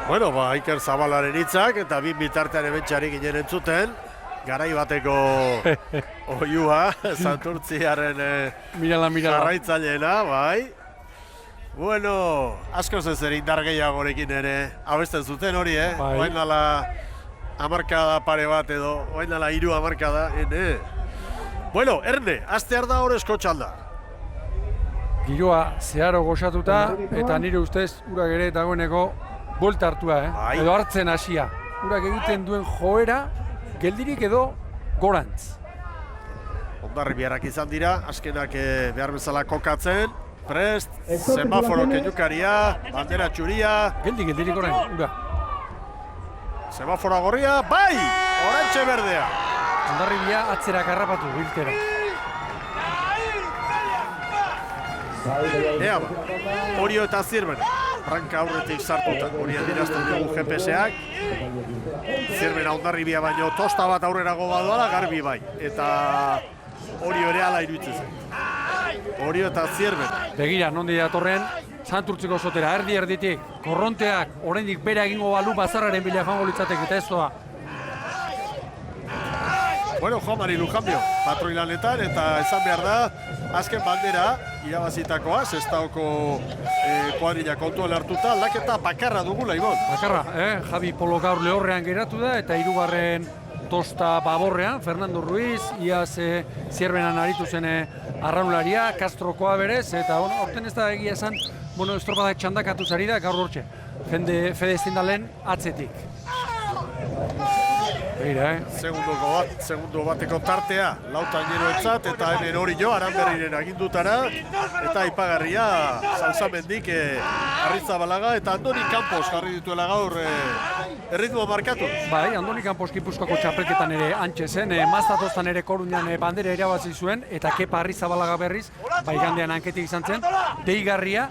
Bueno, Iker Zabalaren hitzak eta bin bitartean ebentxari ginen entzuten. Garai bateko oiua, Santurtziaren jarraitzaileena, bai. Bueno, asko zer indar gehiagorekin ere abesten zuten hori, Oain dala hamarkada pare bat edo, oain dala 3 hamarkada, Bueno, Erne, astear da horrezko txalda. Giroa zeharo goxatuta eta nire ustez urak ere dagoeneko buelta hartua, edo hartzen hasia. Urak egiten duen joera, geldirik edo gorantz. Hondarribiarrak izan dira, azkenak behar bezala kokatzen. Prest, semaforo keñukaria, bandera txuria. Geldirik orain, ura. Semafora gorria, bai! Orantxe berdea. Hondarribia atzera karrapatu, biltera. Ea ba, Orio eta Zirben, branka aurretik sartuta, hori adirazten dugu GPS-ak. Zirben Hondarribia baino tosta bat aurrerago badoala, garbi bai. Eta Orio ere ala iruditzen zen. Orio eta Zirben. Begira, nondi datorren, Santurtziko zotera, erditik, korronteak, oraindik bera egingo balu bazarraren bila joango litzatek eta ez doa. Bueno, Juan Mari Lujanbio, patroilanetan, eta esan behar da, azken bandera, irabazitakoa, Sestaoko kuadrilla kontuan hartuta, aldaketa bakarra dugula, Ibon. Bakarra, Javi Polo gaur lehorrean geratu da, eta 3. tosta baborrean, Fernando Ruiz, iaz Zierbenan aritu zen arraunlaria, Castrokoa berez, eta horten ez da egia esan, estropadak txandakatu zari da, gaur hortxe, Fede Zindalen atzetik. Begira, Segundo bateko tartea, lautaineroentzat, eta hemen Orio, Aranberriren agindutara, eta aipagarria, Salsamendik, Arrizabalaga, eta Andoni Campos jarri dituela gaur erritmo markatu. Bai, Andoni Campos Gipuzkoako txapelketan ere antxe zen, Mazatoztan ere Koruñan bandera irabazi zuen, eta Kepa Arrizabalaga berriz, igandean hanketik izan zen, deigarria,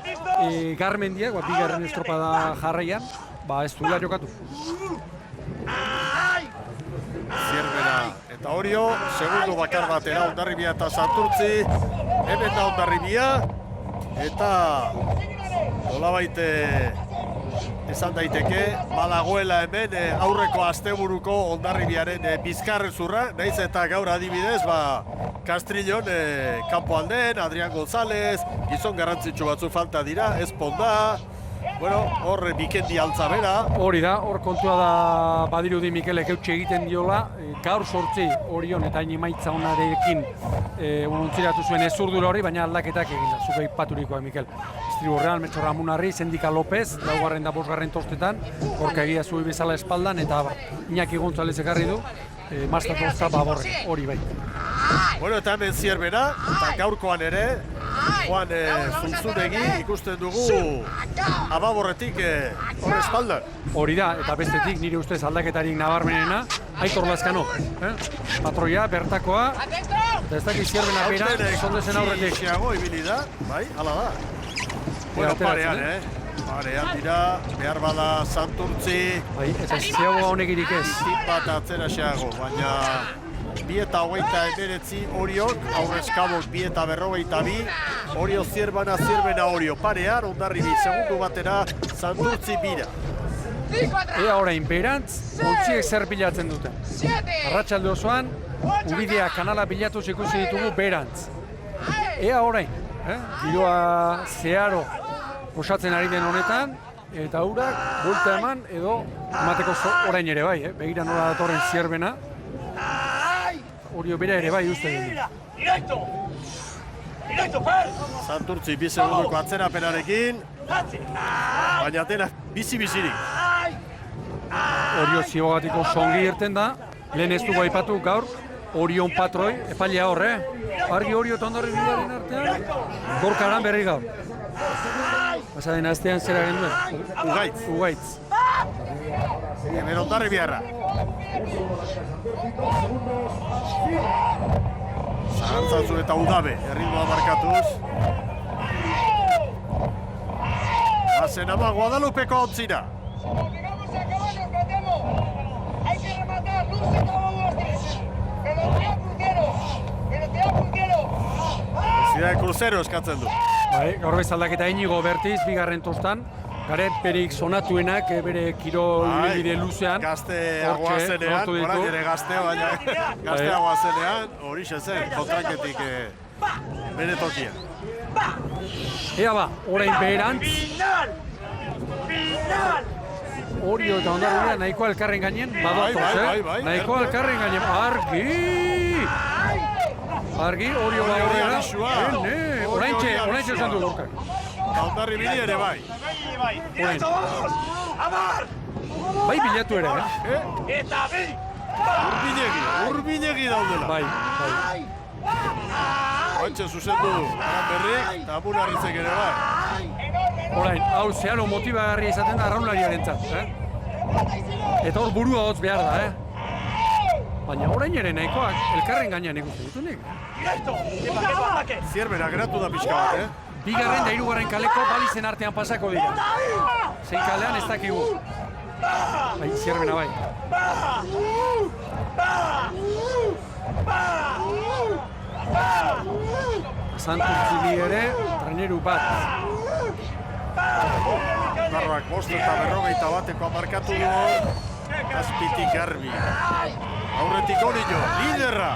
Garmendiak, bigarren estropada jarraian, ez duela jokatu. Zierbera eta Orio, segundo bakar batera, Hondarribia eta Santurtzi, hemen da Hondarribia, eta nolabait esan daiteke, badagoela hemen aurreko asteburuko Hondarribiaren bizkarrezurra, nahiz eta gaur adibidez, Castrillon kanpoaldean, Adrián González, gizon garrantzitsu batzu falta dira, Ezponda, hor Bikendi Altzabera. Hori da, hor kontua da badirudi Mikelek eutxe egiten diola, gaur 8 Orion eta emaitza onarekin untziratu zuen ezurdura hori, baina aldaketak egin da, zuke ipaturikoa Mikel. Estriburrean, Metxorra Munarri, Sendika López, 4. eta 5. tostetan, gorka egia zui bezala espaldan, eta Iñaki González ekarri du, Mazatozta baborre, hori bai. Eta hemen Zierbera, eta gaurkoan ere, Juan Zunzunegi ikusten dugu ababorretik hor espaldan. Hori da, eta bestetik nire ustez aldaketarik nabarmenena, Aitor Lazkano. Patroia, bertakoa, eta ez dakit Zierbena pera, zondezen aurretik. Ibili da, bai, hala da. Parean, parean dira, behar bada Santurtzi. Bai, eta zeagoa honekirik ez. Bat atzera xeago, baina 2:29 Oriok, aurrezkabok 2:42, Orio Zierbana Orio parean, Hondarribi segundu batera, Santurtzi bira. Ea orain berantz, ontziek zer bilatzen duten. Arratsalde osoan, ubidea kanala bilatuz ikusi ditugu berantz. Ea orain, giroa zeharo osatzen ari den honetan, eta urak buelta eman edo emateko orain ere bai, begira nola datorren Zierbena. Orio bera ere bai uste dugu. Santurtzi 2 segunduko atzerapenarekin, baina denak bizi-bizirik. Orio ziogatiko songi irten da, lehen ez dugu aipatu gaur, Orion patroi, epailea horre. Argi Orio eta Hondarribiaren artean, gorkaran berri gaur. Pasaden astean zera genduen? Ugaitz. Hemen Hondarribiarra. Zarantzatzu eta Udabe, erritmoa markatuz. Bazen ama Guadalupeko ontzina. Zidea Crucero eskatzen du. Gaur bez aldaketa Inigo Bertiz, bigarren tostan. Garaiperik sonatuenak bere kirol bide luzean. Gazteagoa zenean, orain ere baina gazteagoa zenean, hori zen, kontraketik bere tokia. Ea ba, orain beherantz. Orio eta Ondarribia nahiko elkarren gainen badatoz, nahiko elkarren gainen, argi, Orio aurrera, oraintxe esan du Gorkak. Ondarribia ere bai. Bai bilatu ere, Urbinegi daudela. Bai. Oantxe zuzendu Berri eta Amunarrizek ere bai. Orain, hau zeharo motibagarria izaten da arraunlariarentzat, Eta hor burua hotz behar da, Baina orain ere nahikoak elkarren gainean ikusten ditunik. Zierbera geratu da pixka bat, Bigarren da hirugarren kaleko balizen artean pasako dira. Zein kalean ez dakigu. Bai, Zierbena bai. Santurtzili ere, treneru bat. Ondarroak 5:41 markatu du. Azpitik Garbi. Aurretik Orillo, liderra.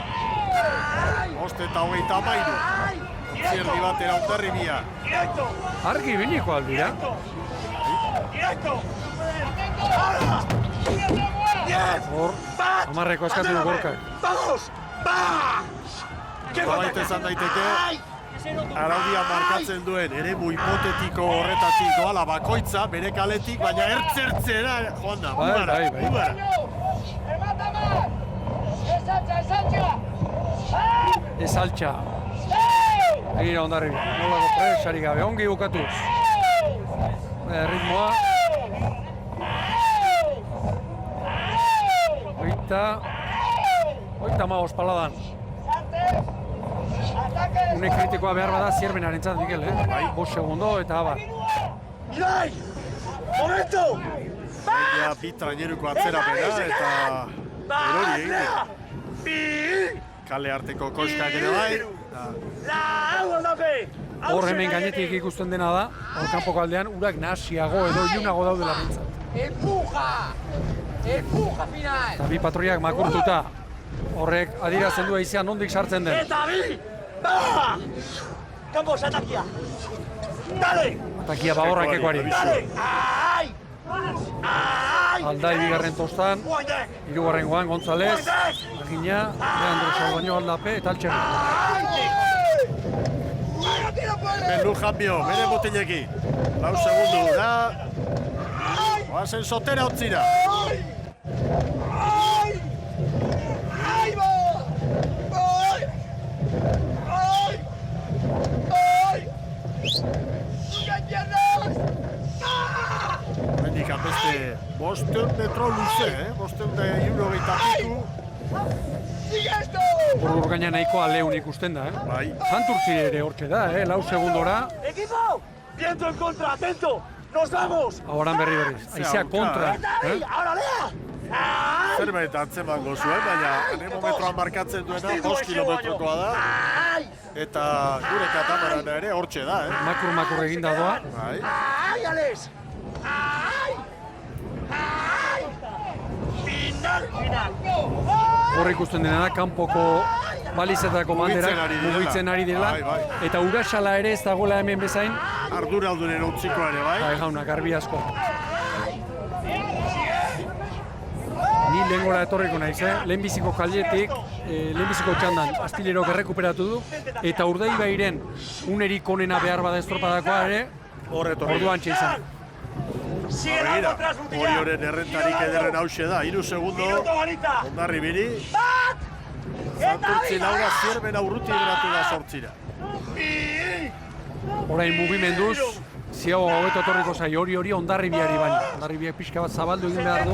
5:23. Zierdi batera Ondarribia. Argi biniko aldira. Hor, amarreko eskatu du Gorkak. Baita izan daiteke, araudia markatzen duen eremu hipotetiko horretatik doala bakoitza, bere kaletik, baina ertzertzera joan da, Ubara. Ez altxa. Egira Ondarribia, nolako presari gabe, ongi bukatuz. Ritmoa. Oita maoz paladan. Une kritikoa behar bada Zierbenaren txat, Mikel, 5 segundo eta abar. Mirai! Momento! Ja, bi traineruko atzerapena eta erori egin. Kale arteko koskak ere bai. Hor hemen gainetik ikusten dena da, hor kanpoko aldean urak nahasiago edo ilunago daudela bintzat. Empuja final! Eta bi patroiak makurtuta. Horrek adierazten du haizean nondik sartzen den. Eta bi! Ba! Campos, atakia! Dale! Atakia baborrak ekoari. Dale! Ai! Aldai bigarren tostan, hirugarrengoan González, Agina, Leandro Salbaño aldape eta Altxerri. Belu jambio, bere botileki. 4 segundu da. Oazen Sotera otzira. Mendik beste 500 metro luze, 560 piku. Hor gaina nahikoa leun ikusten da, Bai. Santurtzili ere hortxe da, 4 segundora. Equipo! Viento en contra, atento! ¡Nos vamos! Ahoran berriz. Aizea kontra. ¡Ahora lea! Zerbait antzemango zuen, baina anemometroan markatzen duena 5 kilometrokoa da. Eta gure katamaran ere hortxe da, Makur eginda doa. Bai. ¡Ay, Alex! ¡Ay! ¡Ay! ¡Final! Hor ikusten dena da, kanpoko balizetako banderak mugitzen ari dela. Bai. Eta Urasala ere ez dagoela hemen bezain. Arduraldunen utzikoa ere, bai. Bai, jauna, garbi asko. Ni lehengora etorriko naiz, lehenbiziko kalietik, lehenbiziko txandan Astilerok errekuperatu du, eta Urdaibairen unerik onena behar bada estropadakoa ere, orduan txeizan. Begira, Orioren errentarik ederren hause da, 3 segundo, Ondarribiri. Santurtzi Laura Zierbena urruti geratu da 8. Orain mugimenduz, ziago hobeto etorriko zai hori Ondarribiari baina. Ondarribiak pixka bat zabaldu egin behar du,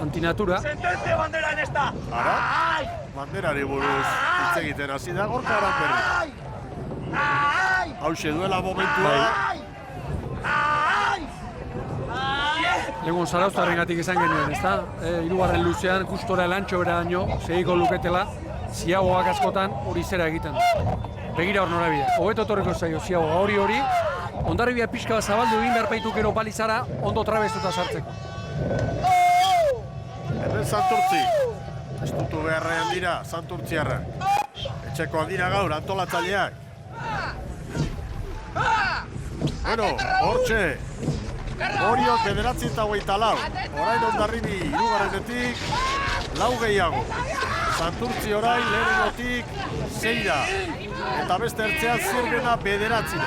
antinatura. ¡Sentencia bandera en esta! Ara, banderari buruz hitz egiten hasi da Gorka Aranberri. Hause duela momentua. Legon Zarauztarrengatik izan genuen, ezta? Hirugarren luzean, justora elantxo beraino, segiko luketela, ziagoak askotan hori zera egiten. Begira hor norabidea. Hobeto etorriko zaio ziagoa hori, Hondarribia pixka bat zabaldu egin behar baitu gero balizara ondo trabestuta sartzeko. Hemen Santurtzi. Estutu beharrean dira, Santurtziarra. Etxekoak dira gaur, antolatzaileak. Bueno, hortxe. Oriok 9:24. Orain Hondarribi hirugarrenetik 4 gehiago. Santurtzi orain lehenengotik 6 eta beste ertzean Zierbena 9.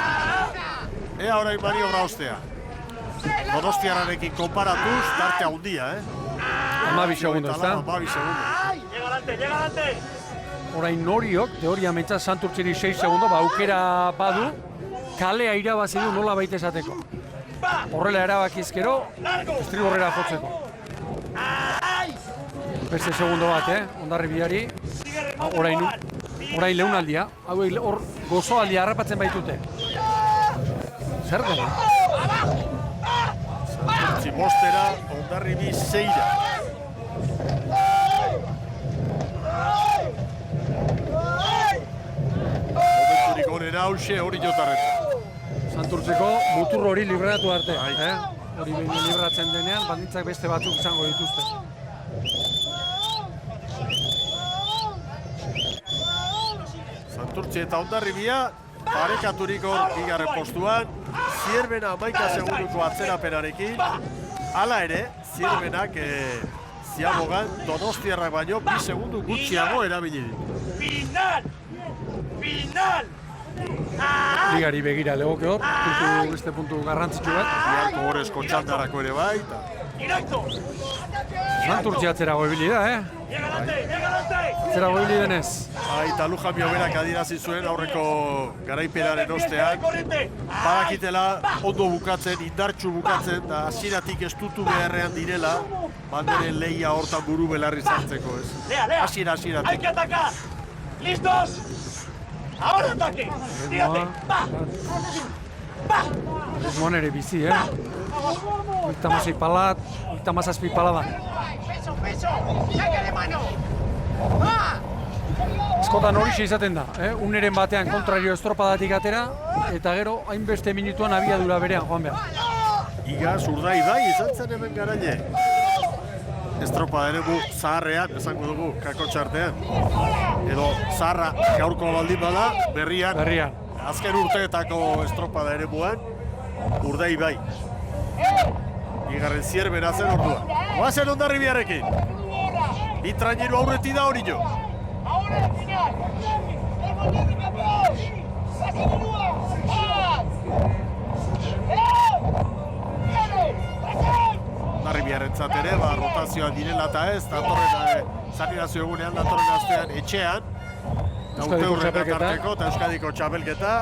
Ea orain maniobra ostea. Donostiarrarekin konparatuz, tarte handia, 12 segundo, ezta? 12 segundo. Llega adelante. Orain Oriok, teoria mentza Santurtziri 6 segundo, aukera badu, kalea irabazi du nola baita esateko. Horrela erabakizkero, estriborrera jotzeko. Beste segundo bat, Hondarribiari. Orain leunaldia, hor gozoaldia harrapatzen baitute. Zer dela? Santurtzi 5, Hondarribi 6. Momenturik onera hause hori jotarretza. Santurtzeko mutur hori libratu arte. Hori behin libratzen denean, baldintzak beste batzuk izango dituzte. Santurtzi eta Hondarribia parekaturik hor bigarren postuan, Zierbena 11 segunduko atzerapenarekin. Hala ere, Zierbenak Ziabogan Donostiarrak baino 2 segundu gutxiago erabili ditu. Final! Ligari begira legoke hor, beste puntu garrantzitsu bat. Biharko horrezko txandarako ere bai. Santurtzi atzerago ibili da, Atzerago ibili denez. Eta Lujambio berak adierazi zuen aurreko garaipenaren ostean. Badakitela ondo bukatzen, indartsu bukatzen, eta hasieratik estutu beharrean direla, banderen lehia hortan buru belarri sartzeko, ez? Hasieratik. Hay que atacar. ¿Listos? Ahora ataque. Tírate. Esmoan ere bizi, Oita mazai palat, oita mazazpi palada. Peso, saque de mano. Askotan horixe izaten da, uneren batean kontrario estropadatik atera, eta gero hainbeste minutuan abiadura berean joan behar. Igaz urdai bai izan zen hemen garaile. Estropada ere zaharrean, esango dugu, kakotxartean. Edo zaharra gaurko baldin bada, berrian. Azken urteetako estropada ere buan, urdai bai. Bigarren Zierbena zen ordua. Oazen Hondarribiarekin. Bitraineru aurreti da hori jo. Hondarribiarentzat ere, rotazioan direla eta ez, datorren zanirazio egunean, datorren astean etxean. Urte tarteko eta Euskadiko txapelketa.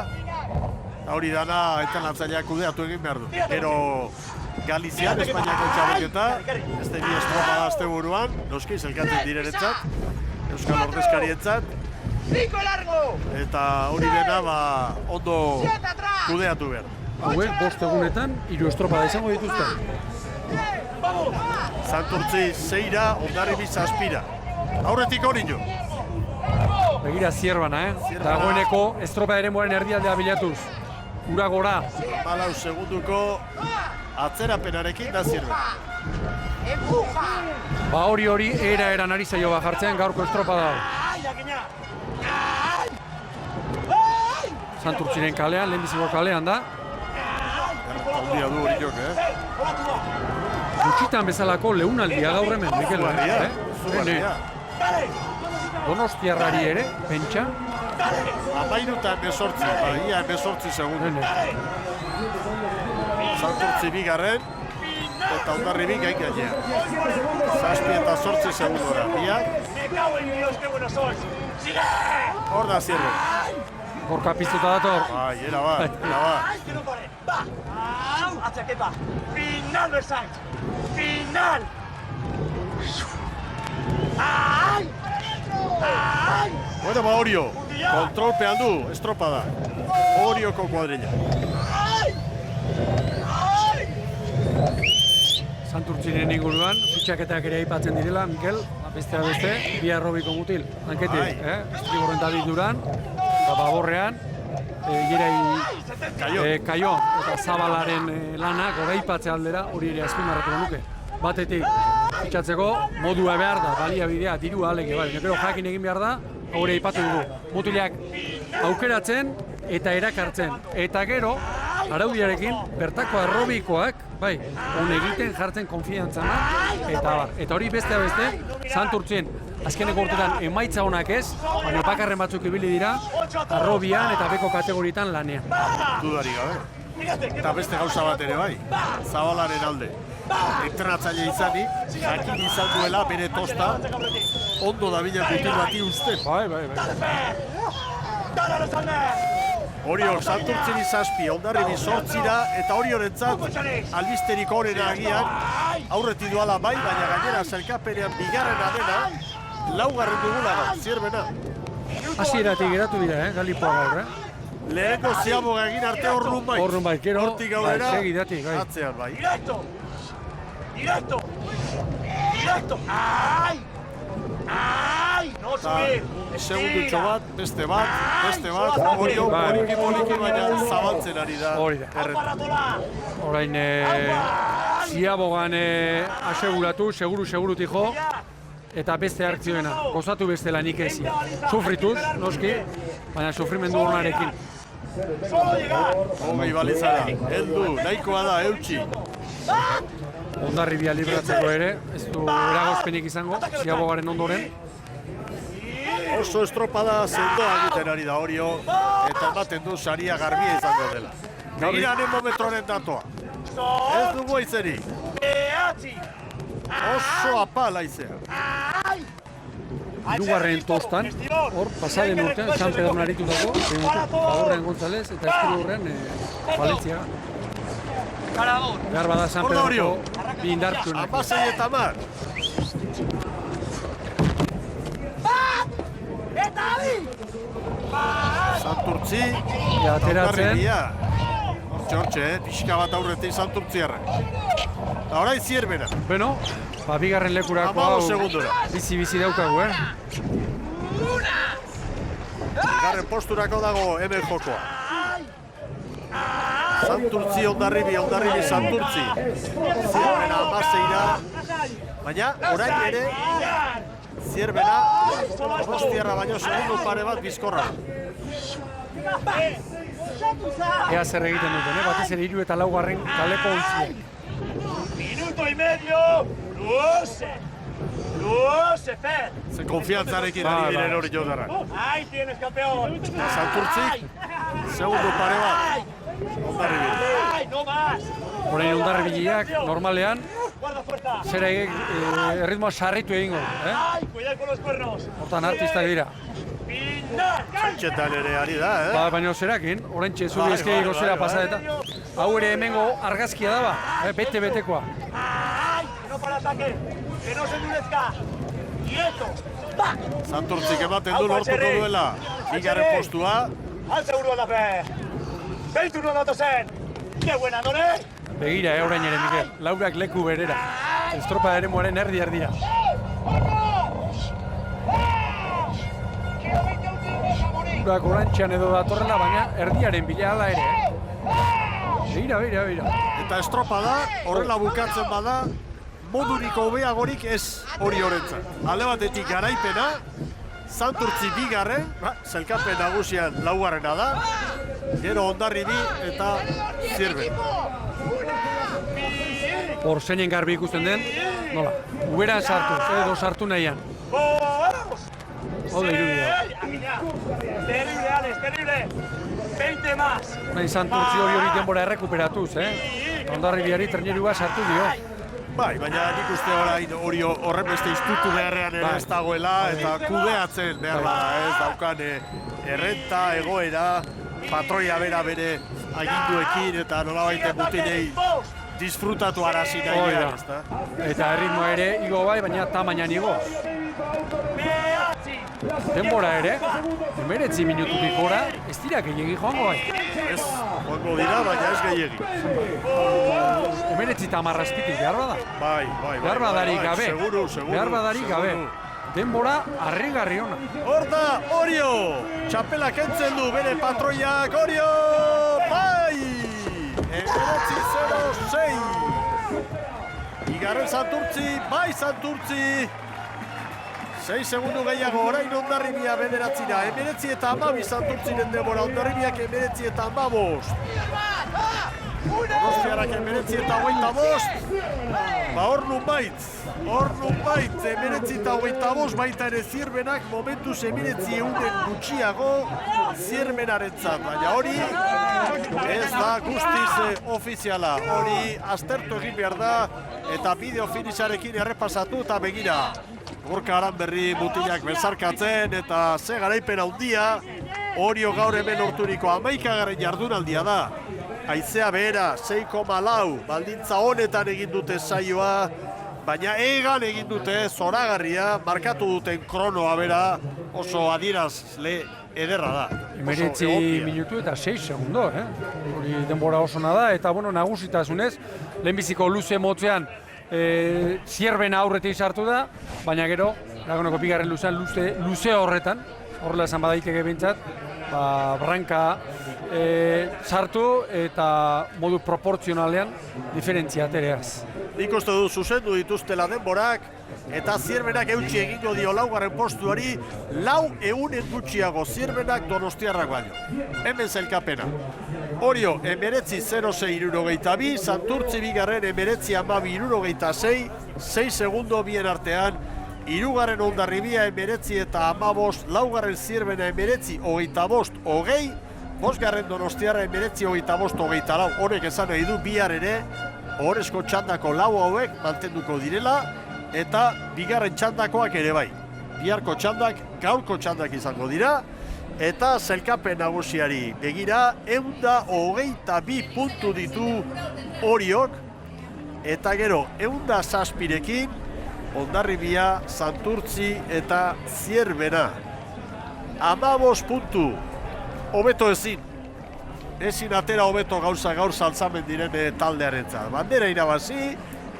Hori dana entrenatzailea kudeatu egin behar du. Gero Galizian, Espainiako txapelketa, beste bi estropada asteburuan, noski zelkatzen direnetzat, Euskal ordezkarientzat. Eta hori dena ondo kudeatu behar. Hauek, 5 egunetan, 3 estropada izango dituzte. Santurtzi 6, Hondarribi 7. Aurretik hori jo. Begira Zierbana, dagoeneko estropa eremuaren erdialdea bilatuz. Ura gora. 4 segunduko atzerapenarekin da Zierbena. Hori era ari zaio jartzen gaurko estropa da. Santurtziren kalean, lehenbiziko kalean da. Erretaldia du hori jok, Gutxitan bezalako leunaldia gaur hemen, Mikel. Donostiarrari ere, pentsa. 13 ia 18 segundu. Santurtzi bigarren, eta Hondarribi gain gainean. 7 eta 8 segundora. Biak. Hor da Zierbena. Gorka piztuta dator. Era bat. Atxaketa. Final, Versailles. Final. Bueno, Orio, kontrolpean du, estropada. Orioko kuadrilla. Santurtzinen inguruan, fitxaketak ere aipatzen direla, Mikel, beste, bi arrobiko mutil, hanketik, Estriborren David Duran, eta Baborrean, Ierai Kaion eta Zabalaren lana goraipatze aldera hori ere azpimarratuko nuke. Batetik fitxatzeko modua behar da, baliabidea, dirua aleke, bai. Gero jakin egin behar da, hori aipatu dugu. Mutilak aukeratzen eta erakartzen. Eta gero, araudiarekin bertako aerobikoak, bai, on egiten jartzen konfiantzana, eta hori beste Santurtzien azkeneko urtetan emaitza honak ez, baina bakarren batzuk ibili dira, arrobian eta beko kategorietan lanean. Dudari gabe. Eta beste gauza bat ere bai, Zabalaren alde. Entrenatzaile izanik, jakin izan duela bere tosta, ondo dabilen mutil bati usten. Bai. Oriol, Santurtziri 7, Hondarribi 8 eta Oriolentzat albisterik horrena agian aurretik duala bai, baina gainera sailkapenean bigarrena dena, 4. dugula da, Zierbena. Hasieratik geratu dira, Galipoa gaur, Lehenko Ziaboga egin arte Orrun bai, gero, hortik gaurera, atzean bai. Directo! ¡Ay! ¡No subir! Segundutxo bat, beste bat, Oriol, poliki baina zabaltzen ari da. Orain, Ziabogan aseguratu, segurutik jo, eta beste hartzioena, gozatu beste lanik ezi. Sufrituz, noski, baina sufrimendu honarekin. Hogei balizara, heldu, nahikoa da, eutxi. Hondarribia libratzeko ere, ez du eragozpenik izango, Ziabogaren ondoren. Oso estropada sendoa egiten ari da Orio, eta ematen du saria garbia izango dela. Begira anemometroren datoa. Ez dugu aizerik. Oso apala izea. Hirugarren tostan, hor, pasaren urtean, San Pedro naritu dago, Fagorrean González eta Eskururrean Valencia. Behar bada San Pedroko bi indartsuenak. Amasei eta mar. Santurtzi, Hondarribia. Txortxe, pixka bat aurretik Santurtziarra. Eta orain Zierbena. Beno, bigarren lekurako hau bizi daukagu, Bigarren posturako dago hemen jokoa. Santurtzi, Hondarribi, Santurtzi. Zierbena amaseira. Baina, orain ere, Zierbena, Donostiarra baino segundu pare bat bizkorra. Ea zer egiten duten, batez ere 3 eta 4 kaleko ontziek. Minuto y medio, luose, Fer. Ze konfiantzarekin ari diren hori jodarra. Ahí tienes, campeón. Santurtzik, segundu pare bat. Hondarribi. Ay, no más. Horein Hondarribiak normalean, zera erritmoa sarritu egingo. Ay, cuidado con los cuernos. Hortan artistak dira. Txantxetan ere ari da, Baina zerakin, orain txezuri ezkei gozera pasadeta. Hau ere hemengo argazkia daba, bete-betekoa. Ay, que no para ataque, que no se endurezca. Quieto. Santurtzik ematen du lortuko duela. Bigarren postua. Al seguro da Fer. 21 datozen. Qué buena, ¿no? Begira, orain ere, Mikel. Laurak leku berera. Estropa ere moaren erdi-erdira. Urak orantxean edo datorrela, baina erdiaren bila ala ere. Begira. Eta estropa da, horrela bukatzen bada, modurik hobeagorik ez hori horrentzat. Alde batetik garaipena, Santurtzi bigarren, sailkapen nagusian 4. da, gero Hondarribi eta Zierben. Hor zeinen garbi ikusten den, nola, uberan sartu, edo sartu nahian. Hode irudea. Terrible, Alex, terrible. 20 más. Nahi Santurtzi hori denbora errekuperatuz, Hondarribiari trenerua sartu dio. Bai, baina nik uste hori horren beste iztutu beharrean ere ez dagoela, eta kudeatzen behar bada, ez daukan errenta, egoera, patroia bere aginduekin eta nolabaiten mutinei disfrutatu arazi nahi da. Eta erritmoa ere igo bai, baina tamainan igo. Denbora ere, 19 minututik gora, ez dira gehiegi joango bai. Ez, joango dira, baina ez gehiegi. 19 eta 10 azpitik behar bada. Bai. Behar badarik gabe. Seguru. Behar badarik gabe. denbora harrigarri ona. Hor da, Orio! Txapela kentzen du bere patroiak, Orio! Bai! 19-0-6! Igarren Santurtzi, bai Santurtzi! 6 segundu gehiago, orain Hondarribia bederatzira, 19 eta 12 Santurtzinen denbora, Hondarribiak 19 eta 15. Donostiarrak 19 eta 25. Ba hor nunbait, 19 eta 25 baita ere Zierbenak momentuz 19 euren gutxiago Zierbenarentzat, baina hori ez da guztiz ofiziala, hori aztertu egin behar da eta bideo finisharekin errepasatu eta begira. Gorka Aranberri mutilak bezarkatzen eta ze garaipen handia Orio gaur hemen lorturiko 11. jardunaldia da. Haizea behera 6,4 baldintza honetan egin dute saioa, baina egan egin dute zoragarria, markatu duten kronoa bera oso adierazle ederra da. 19 minutu eta 6 segundo, hori denbora oso da, eta bueno, nagusitasunez, lehenbiziko luze motzean Zierbena aurretik sartu da, baina gero, Laguneko bigarren luzean luze horretan, horrela esan badaiteke behintzat, branka sartu eta modu proportzionalean diferentzia atereaz. Nik uste du zuzendu dituztela denborak, eta Zierbenak eutxi egingo dio laugarren postuari, 4 egunen gutxiago Zierbenak Donostiarrak baino. Hemen zelkapena. Orio, 19-0-6-62, Santurtzi bigarren 19-12-66, 6 segundo bien artean, hirugarren Hondarribia 19 eta 15, laugarren Zierbena 19-25-20, bosgarren Donostiarra 19-25-24, horrek esan nahi du bihar ere, ohorezko txandako 4 hauek mantenduko direla, eta bigarren txandakoak ere bai. Biharko txandak, gaurko txandak izango dira, eta zelkapen nagusiari begira, 122 puntu ditu Oriok, eta gero 107rekin, Hondarribia, Santurtzi eta Zierbena. 15 puntu, hobeto ezin. Ezin atera hobeto gauza gaur saltzamen diren taldearentzat. Bandera irabazi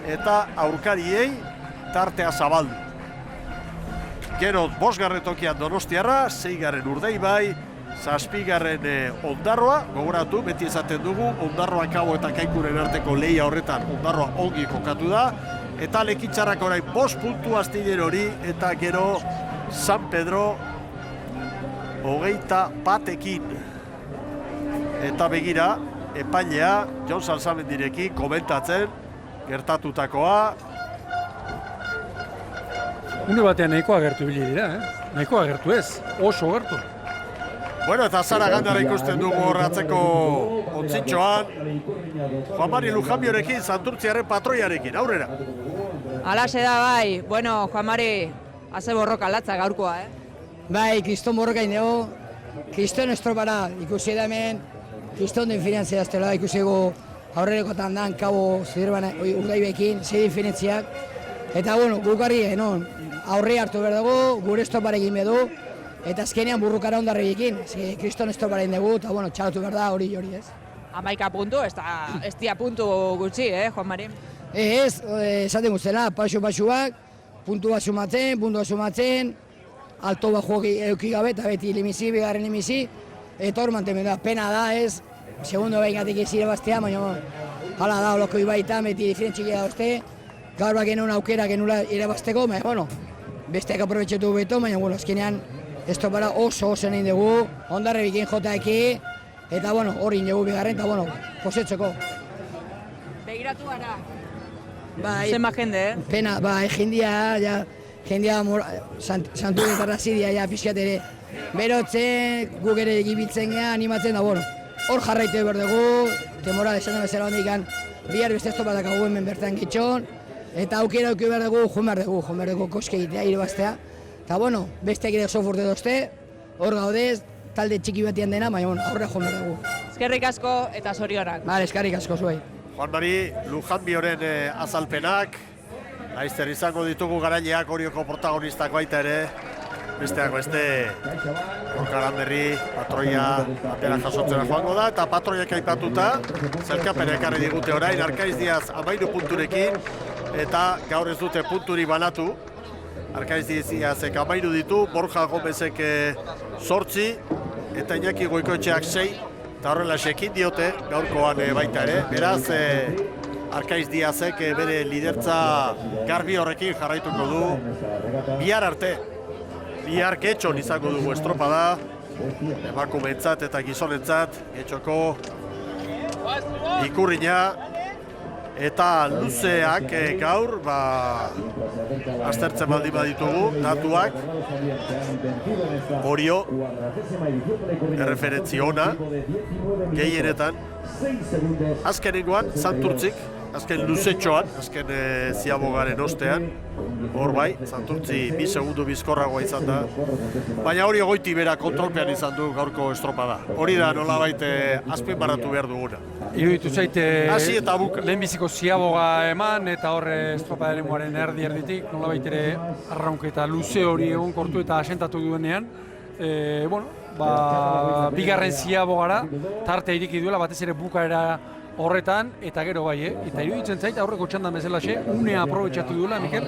eta aurkariei tartea zabaldu. Gero 5. tokian Donostiarra, 6. Urdaibai, 7. Ondarroa, gogoratu, beti esaten dugu, Ondarroa Kabo eta Kaikuren arteko lehia horretan Ondarroa ongi kokatu da, eta Lekitzarrak orain 5 puntu astillero hori, eta gero San Pedro 21ekin. Eta begira, epailea, Jon Salzamendirekin komentatzen, gertatutakoa. Une batean nahikoa gertu bili dira, nahikoa gertu ez, oso gertu. Bueno, eta Zara Gandara ikusten dugu horratzeko ontzintxoan. Juan Mari Lujanbiorekin, Santurtziaren patroiarekin, aurrera. Alaxe da bai, bueno, Juan Mari, haze borroka latza gaurkoa, Bai, kriston borroka indego, kriston estropara ikusi da hemen, kriston diferentzia aztela ikusi egu aurrerekotan dan, Kabo Zierbana Urdaibekin, 6 diferentziak. Eta, bueno, gukarri, aurre hartu behar dugu, gure estoparekin bedu, eta azkenean burrukara Hondarribekin, kriston estoparen dugu, eta, bueno, txalatu behar da hori ez. 11 puntu, ez dia puntu gutxi, Juan Mari? Ez, esaten guztela, pasu-pasuak, puntu bat sumatzen, alto bat joak euki gabe, eta beti limizi, bigarren limizi, eta hor mantemen da, pena da ez, segundo behin gatik ez irabaztea, baina hala da, oloko ibaitan, beti diferentzik edazte, gaur bat genuen aukera genula irabazteko, baina, bueno, besteak aprobetxetu beto, baina, bueno, azkenean, estopara oso nahi dugu, Hondarribikin jotaeki, eta, bueno, hori dugu bigarren, eta, bueno, posetzeko. Begiratu gara. Bai, Zema jende, Pena, bai, jendia Santurretarra zidia, ja, pixkat ere, berotzen, guk ere egibiltzen geha, animatzen da, bueno, hor jarraitu behar dugu, temora esan da bezala hondikan, bihar beste estopatak hau hemen bertan gitxon, eta aukera auki behar dugu, joan behar dugu koske egitea, irabaztea, eta, bueno, besteak ere oso furte dozte, hor gaudez, talde txiki batian dena, baina, bueno, aurre joan behar dugu. Eskerrik asko eta zorionak. Bale, eskerrik asko zuei. Juan Mari Lujanbioren azalpenak, laizter izango ditugu garaileak Orioko protagonistak baita ere, besteak beste, Gorka Aranberri patroia atera jasotzera joango da, eta patroiak aipatuta, zelkapena ekarri digute orain, Arkaiz Diaz 13 punturekin, eta gaur ez dute punturi banatu, Arkaiz Diazek 13 ditu, Borja Gomezek 8, eta Iñaki Goikoetxeak 6, eta horrela sekin diote, gaurkoan baita ere. Beraz, Arkaiz Diazek bere lidertza garbi horrekin jarraituko du. Bihar arte, bihar Getxon izango dugu estropada, emakumeentzat eta gizonentzat, Getxoko ikurrina, eta luzeak gaur, aztertzen baldin baditugu, datuak, Orio, erreferentzi ona, gehienetan, azkenengoan, Santurtzik, azken luzetxoan, azken Ziabogaren ostean, hor bai, Santurtzi 2 segundu bizkorragoa izan da, baina hori goiti bera kontrolpean izan du gaurko estropada. Hori da nolabait azpimarratu behar duguna. Iruditu zaite hasi eta buka. Lehenbiziko Ziaboga eman eta horre estropada eremuaren erditik, nolabait ere arraunketa luze hori egonkortu eta asentatu duenean, bigarren Ziabogara tarte iriki duela, batez ere bukaera horretan, eta gero bai, eta iruditzen zait aurreko txandan bezalaxe, unea aprobetxatu duela, Mikel,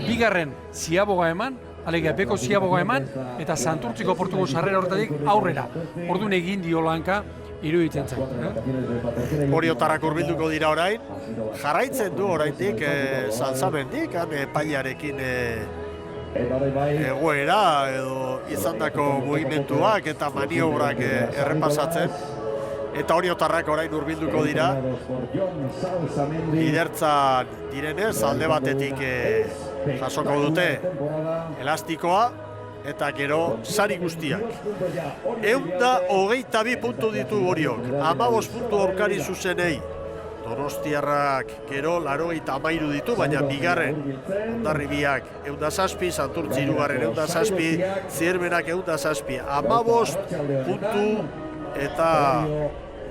bigarren Ziaboga eman, alegia beko Ziaboga eman, eta Santurtziko portuko sarrera horretatik aurrera. Orduan egin dio lanka, iruditzen zait. Oriotarrak hurbilduko dira orain, jarraitzen du oraindik Salzamendik, epailarekin egoera edo izandako mugimenduak eta maniobrak errepasatzen. Eta Oriotarrak orain hurbilduko dira, lidertzan direnez, alde batetik jasoko dute elastikoa, eta gero sari guztiak. 122 puntu ditu Oriok, 15 puntu aurkari zuzenei. Donostiarrak gero 83 ditu, baina bigarren Hondarribiak 107, Santurtzi hirugarren 107, Zierbenak 107, 15 puntu eta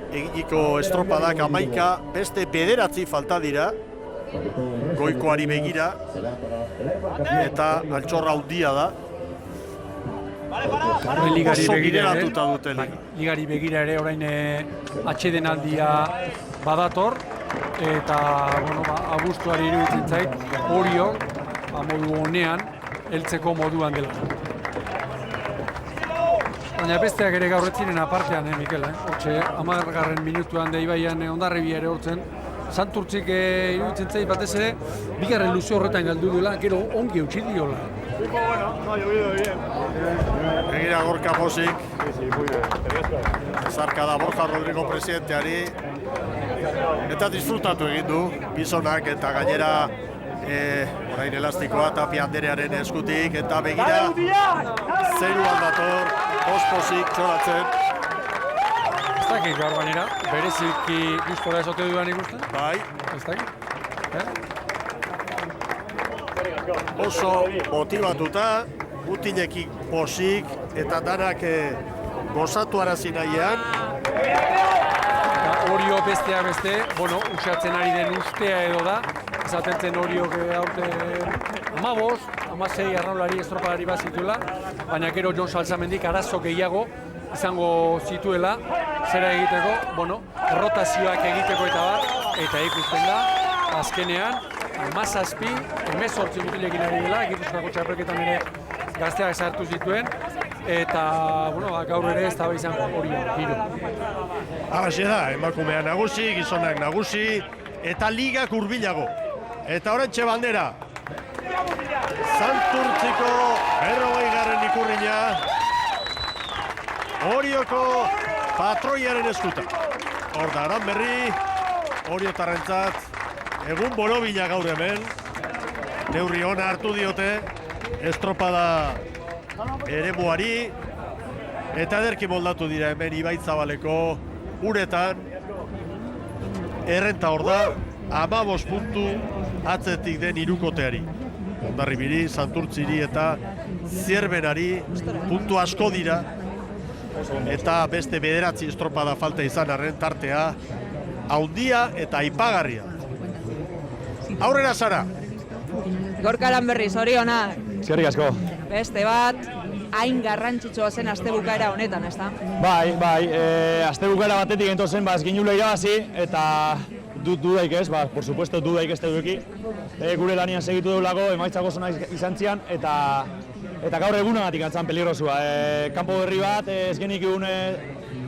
eginiko estropadak 11, beste 9 falta dira, goikoari begira, eta altxorra handia da. Oso bideratuta dute. Ligari begira ere orain atsedenaldia badator, eta abuztuari iruditzen zait, Orio modu honean heltzeko moduan dela. Baina besteak ere gaur ez ziren apartean, Mikel, hortxe 10. minutuan Deibaian Hondarribia ere hortzen. Santurtzik iruditzen zait batez ere, bigarren luze horretan galdu duela, gero ongi eutxi diola. Egira Gorka Pozik, zarka da Borja Rodrigo presidenteari, eta disfrutatu egin du, bizonak eta gainera orain elastikoa Tapia Anderearen eskutik, eta begira zeruan dator, Pozik txoratzen. Ez dakik gaur gainera, bereziki gustora esote duan ikusten? Bai. Ez dakik? Oso motibatuta, Gutinekin Pozik, eta danak gozatu arazi nahian. Orio besteak beste, usatzen ari den ustea edo da, esaten zen Oriok aurte 16 arraulari estropadari bat zituela, baina gero Jon Salzamendik arazo gehiago izango zituela, zera egiteko, rotazioak egiteko eta ikusten da, azkenean, 17, 18 mutilekin ari dela, Gipuzkoako txapelketan ere gazteak sartu zituen, eta gaur ere ez da izango Orio, hiru. Halaxe da, emakumea nagusi, gizonak nagusi, eta ligak hurbilago. Eta orantxe bandera, Santurtziko 40. ikurrina, Orioko patroiaren eskuta. Hor da, aran berri, Oriotarrentzat, egun borobila gaur hemen, neurri ona hartu diote, estropada eremuari, eta ederki moldatu dira hemen Ibaitzabaleko uretan, errenta hor da, 15 puntu atzetik den hirukoteari. Hondarribiri, Santurtziri eta Zierbenari puntu asko dira, eta beste 9 estropada falta izan arren tartea, haundia eta aipagarria. Aurrera Sara! Gorka Lanberri, zorionak. Eskerrik asko. Beste bat, hain garrantzitsua zen astebukaera honetan, ezta? Bai, astebukaera batetik entozen, ez ginula irabazi, eta dudaik ez, por supuesto dudaik ez duki. Gure lanian segitu deulako, emaitzak oso nahi izan zian, eta gaur egunagatik antzan peligrosua. Kanpo berri bat, ez genik egun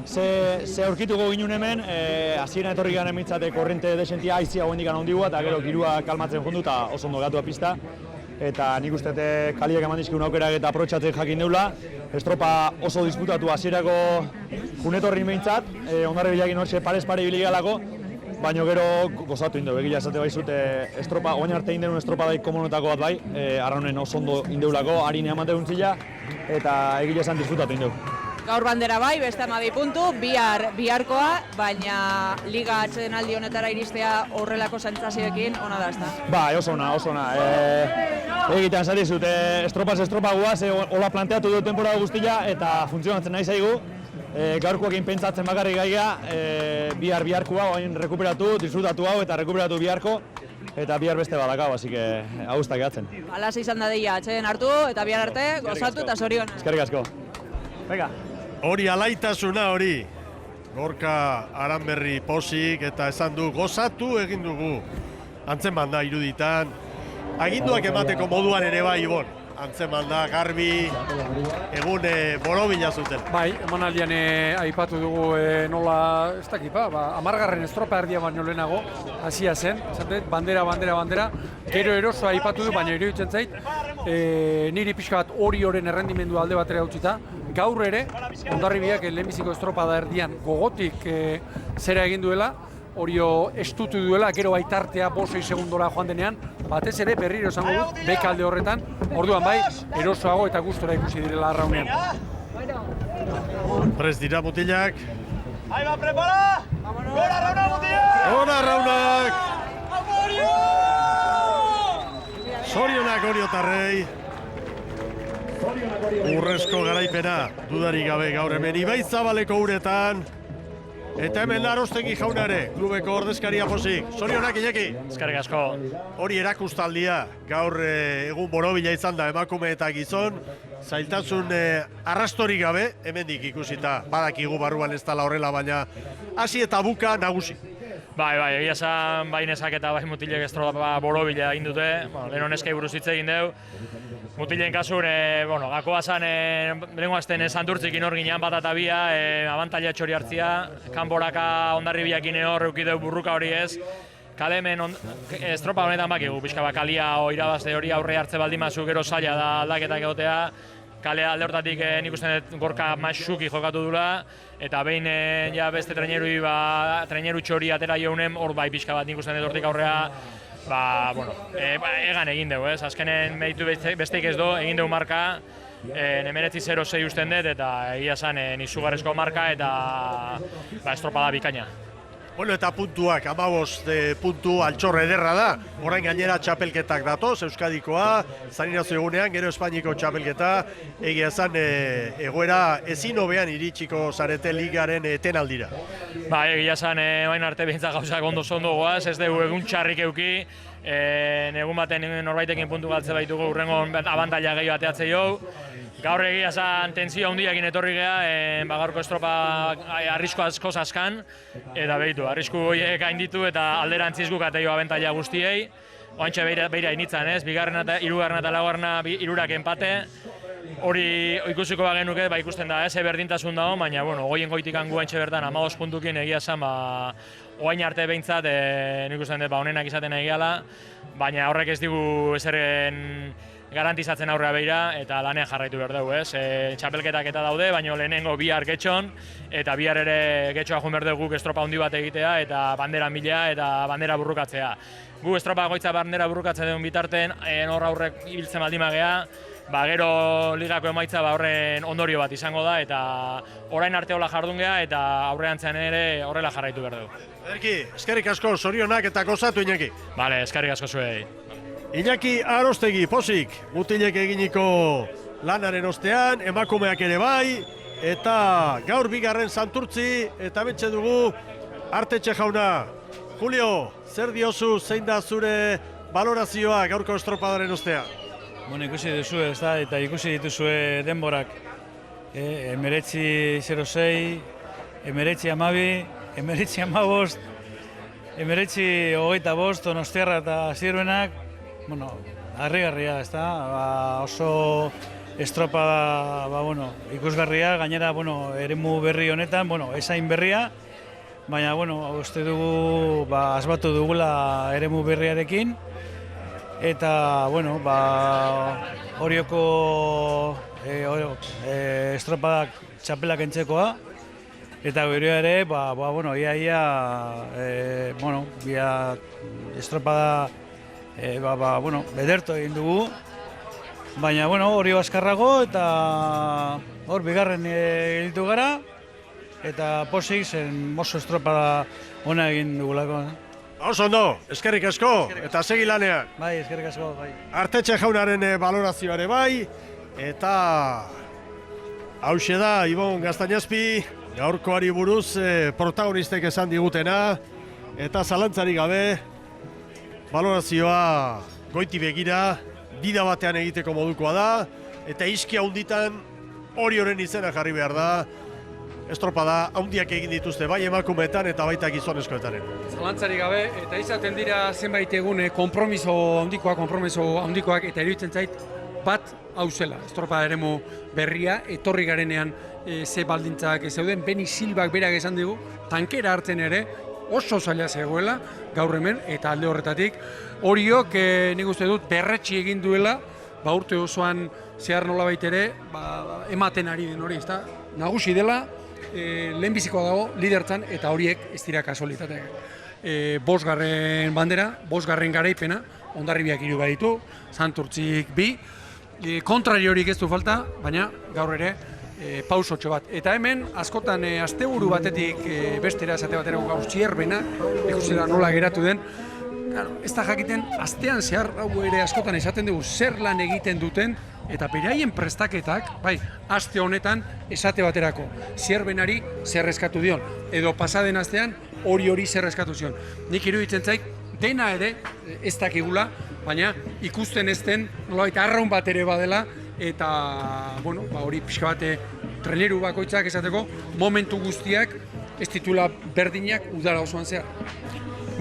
ze aurkituko ginen hemen, hasieran etorri garen mitzate korrente desentia aizia goendikan handigua, eta gero girua kalmatzen jundu eta oso ondo gatua pista. Eta nik uste kaliak eman dizkigun aukerak eta aprotxatzen jakin deula. Estropa oso disputatu hasierako junetorri behintzat, ondarri bilakin horxe parez pare ibili galako, baina gero gozatu indeu, egia esate baizut estropa, oain arte indenu estropa daik komonetako bat bai, arraunen oso ondo indeulako, harine amate duntzila, eta egia esan disputatu indeu. Gaur bandera bai, beste 12 puntu, biharkoa, baina liga atsedenaldi honetara iristea horrelako sentsazioekin ona da, ezta? Bai, oso ona. Egitean zati zut, estropaz estropa guaz, hola planteatu du temporada guztia eta funtzionatzen nahi zaigu. Gaurkoekin pentsatzen bakarrik gaia, biharkoa, oain rekuperatu, disfrutatu hau eta rekuperatu biharko. Eta bihar beste badakau, así que agustak gehatzen. Alaz izan dadila, atxeden hartu eta bihar arte gozatu eta zorion. Eskerrik asko. Venga. Hori alaitasuna hori. Gorka Aranberri posik eta esan du gozatu egin dugu. Antzeman da iruditan. Aginduak emateko moduan ere bai, Ibon. Antzeman da, garbi, egun borobila zuten. Bai, emanaldian aipatu dugu nola, ez dakipa, 10. estropa erdia baino lehenago, hasia zen, bandera, gero erosoa aipatu du, baina iruditzen zait, niri pixka bat horien errendimendu alde batera utzita, gaur ere, Hondarribiak lehenbiziko estropa da erdian gogotik zera egin duela, Orio estutu duela, gero baitartea 5-6 segundora joan denean, batez ere berriro esango dut, bekalde horretan, orduan bai, erosoago eta gustora ikusi direla arraunean. Prest dira mutilak. Ahí va, prepara! ¡Gora, Rauna, mutilak! Gora, Raunak! Zorionak Oriotarrei. Urrezko garaipena, dudarik gabe gaur hemen Ibaizabaleko uretan. Eta hemen Arostegi jauna ere, klubeko ordezkaria pozik. Zorionak, Iñaki. Eskerrik asko. Hori erakustaldia, gaur egun borobila izan da emakume eta gizon. Zailtasun arrastorik gabe, hemendik ikusita, badakigu barruan ez dela horrela, baina hasi eta buka nagusi. Bai, egia esan bai nesak eta bai mutilek estropa borobila egin dute. Lehen honezkei buruz hitz egin deu. Mutilen kasun, gakoa zan, lehenko azten Santurtzikin hor ginean bat eta bia, abantaila txori hartzia, kanboraka Hondarribiakin hor eukideu burruka hori ez. Kale hemen estropa honetan bakigu, pixka bat kalia irabazte hori aurre hartze baldimazu gero zaila da aldaketak egotea. Kale alde hortatik nik uste dut Gorka Maxuki jokatu dula, eta behin beste traineru txori atera jaunen, hor bai pixka bat nik uste dut hortik aurrea egan egin dugu, ez? Azkenen meditu besteik ez do, egin dugu marka, Hemeretzi 0-6 usten dut, eta egia zan izugarrezko marka, eta estropada bikaina. Bueno, eta puntuak, 15 puntu altxorre ederra da. Orain gainera txapelketak datoz, Euskadikoa, Zaninazio egunean, gero Espainiko txapelketa. Egia zan, egoera ezin hobean iritsiko zarete ligaren etenaldira. Egia zan, bain arte behintzak gauzak ondo goaz, ez dugu egun txarrik euki. Egun baten norbaitekin puntu galtze baitugu, urrengon abantaila gehi bateatze jau. Gaur egia zan tentzio handiakin etorri geha, gaurko estropa arrisko asko zaskan, eta behitu, arrisku horiek gainditu eta alderantziz guk ateio abantaila guztiei. Oantxe beira initzan ez, bigarren eta hirugarren eta laugarrena hirurak enpate. Hori ikusiko bagenuke, ikusten da, berdintasun dago, baina, goien goitik hangu haintxe bertan 15 puntukin egia zan, oain arte behintzat, nik usten dut, honenak izaten egiala, baina horrek ez digu ezeren garantizatzen aurrea beira eta lanean jarraitu behar dugu, ez? Txapelketak eta daude, baina lehenengo bihar getxon, eta bihar ere getxoa joan behar dugu guk estropa handi bat egitea, eta bandera mila eta bandera burrukatzea. Gu estropa goitza bandera burrukatzen duen bitarten, hor aurrek ibiltzen baldimagea, gero ligako emaitza horren ondorio bat izango da, eta orain arte hola jardun geha, eta aurrean zen ere horrela jarraitu behar dugu. Ederki, eskerrik asko, zorionak eta gozatu, Iñaki. Bale, eskerrik asko zuei. Iñaki Arostegi, pozik, mutilek eginiko lanaren ostean, emakumeak ere bai, eta gaur bigarren Santurtzi, eta betxe dugu Artetxe jauna. Julio, zer diozu, zein da zure balorazioa gaurko estropadaren ostean? Ikusi duzu ez da, eta ikusi dituzue denborak. Hemeretzi 0-6, Hemeretzi 12, Hemeretzi 15, 19-25 Donostiarra eta Zierbenak, bueno, harrigarria, ezta? Oso estropada, ikusgarria, gainera, eremu berri honetan, esain berria, baina, uste dugu, asbatu dugula eremu berriarekin, eta, Orioko estropadak txapelak entzekoa, eta gero ere, ia estropada, bederto egin dugu, baina, Orio azkarrago eta hor bigarren egiten gara, eta posik zen oso estropada ona egin dugulako. Oso ondo, eskerrik asko, eta segi lanean. Bai, eskerrik asko, bai. Artetxe jaunaren balorazioare bai, eta hauxe da, Ibon Gaztañazpi, gaurkoari buruz protagonistek esan digutena, eta zalantzarik gabe, balorazioa goiti begira, bida batean egiteko modukoa da, eta iskia hunditan Orioren izena jarri behar da, estropada handiak egin dituzte bai emakumeetan eta baita gizonezkoetaren. Zalantzarik gabe, eta izaten dira zenbait egun konpromiso handikoak, eta iruditzen zait bat hau zela. Estropada eremu berria, etorri garenean ze baldintzak zeuden, Beni Silbak berak esan digu, tankera hartzen ere, oso zaila zegoela gaur hemen, eta alde horretatik Oriok nik uste dut berretsi egin duela, urte osoan zehar nolabait ere ematen ari den hori, ezta? Nagusi dela, lehenbizikoa dago lidertzan, eta horiek ez dira kasualitateak. 5. bandera, 5. garaipena, Hondarribiak 3 baditu, Santurtzik 2, kontrariorik ez du falta, baina gaur ere pausotxo bat. Eta hemen, askotan asteburu batetik bestera esate baterako gaur Zierbena, ikusi da nola geratu den, ez da jakiten, astean zehar hau ere askotan esaten dugu zer lan egiten duten, eta beraien prestaketak, aste honetan esate baterako, Zierbenari zer eskatu dion, edo pasaden astean hori zer eskatu zion. Nik iruditzen zait, dena ere ez dakigula, baina ikusten ez den, nolabait arraun bat ere badela, eta hori pixka bate treneru bakoitzak esateko, momentu guztiak ez titula berdinak udara osoan zehar.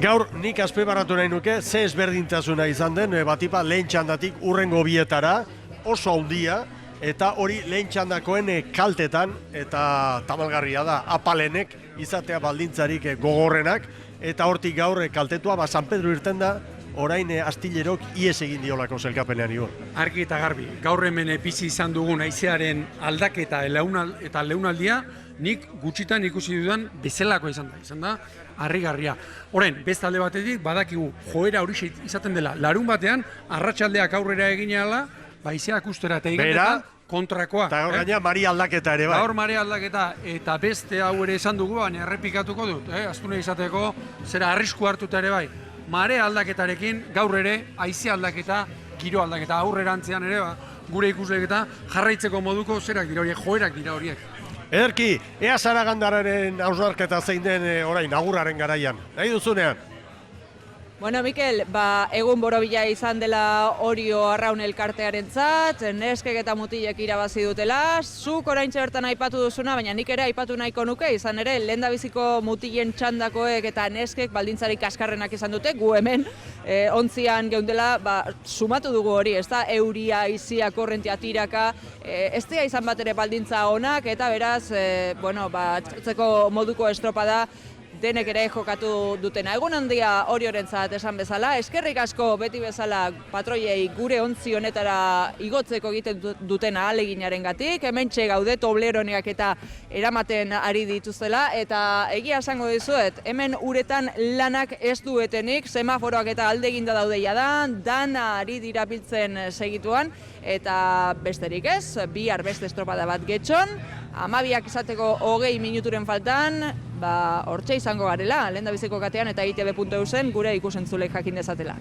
Gaur nik azpimarratu nahi nuke, ze ezberdintasuna izan den, batipa lehen txandatik urrengo bietara, oso handia, eta hori lehen txandakoen kaltetan, eta tamalgarria da, apalenek izatea baldintzarik gogorrenak, eta hortik gaur kaltetua, San Pedro irten da, orain astillerok ies egin diolako zelkapenean igo. Argi eta garbi, gaur hemen bizi izan dugun haizearen aldaketa eta leunaldia, nik gutxitan ikusi dudan bezalako izan da, harrigarria. Orain, beste alde batetik, badakigu joera hori izaten dela, larun batean, arratsaldeak aurrera egin ala, haizeak ustera eta igandetan kontrakoa. Eta gaur gaina mari aldaketa ere bai. Gaur mari aldaketa eta beste hau ere esan dugu, baina errepikatuko dut, astune izateko, zera arrisku hartuta ere bai. Mare aldaketarekin gaur ere haize aldaketa, giro aldaketa, aurrerantzean ere gure ikusleeketa jarraitzeko moduko zerak dira horiek, joerak dira horiek. Ederki, ea Zaragandaren hausnarketa zein den orain agurraren garaian, nahi duzunean? Bueno, Mikel, egun borobila izan dela Orio Arraun elkartearentzat, neskek eta mutilek irabazi dutela, zuk oraintxe bertan aipatu duzuna, baina nik ere aipatu nahiko nuke, izan ere, lehendabiziko mutilen txandakoek eta neskek baldintzarik kaskarrenak izan dute, gu hemen ontzian geundela, sumatu dugu hori, ez da, euria, izia, korrentia, tiraka, ez dira izan bat ere baldintza onak, eta beraz, txartzeko moduko estropada, denek ere jokatu dutena. Egun handia Oriorentzat esan bezala, eskerrik asko beti bezala patroiei gure ontzi honetara igotzeko egiten dutena ahaleginarengatik, hementxe gaude tobleroneak eta eramaten ari dituztela, eta egia esango dizuet, hemen uretan lanak ez duetenik, semaforoak eta alde eginda daudeia da, dana ari dira biltzen segituan, eta besterik ez, bihar beste estropada bat getxon, 12 izateko 20 minuturen faltan, hortxe izango garela, lehendabiziko katean eta ITV.eusen gure ikusentzulek jakin dezatela.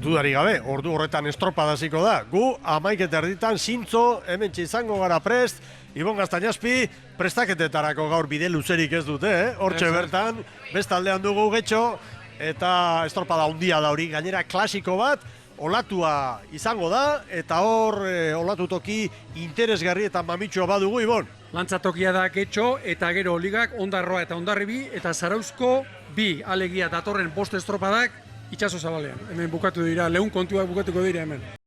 Dudari gabe, ordu horretan estropadaziko da. Gu, 11:30 zintzo, hementxe izango gara prest, Ibon Gaztañazpi, prestaketetarako gaur bide luzerik ez dute, hortxe bertan, bestaldean dugu getxo, eta estropada handia da hori, gainera klasiko bat, olatua izango da, eta hor olatutoki interesgarri eta mamitxoa badugu, Ibon. Lantzatokia da getxo, eta gero ligak Ondarroa eta Hondarribi, eta Zarauzko bi alegia datorren bost estropadak itxaso zabalean. Hemen bukatu dira, lehun kontuak bukatuko dira hemen.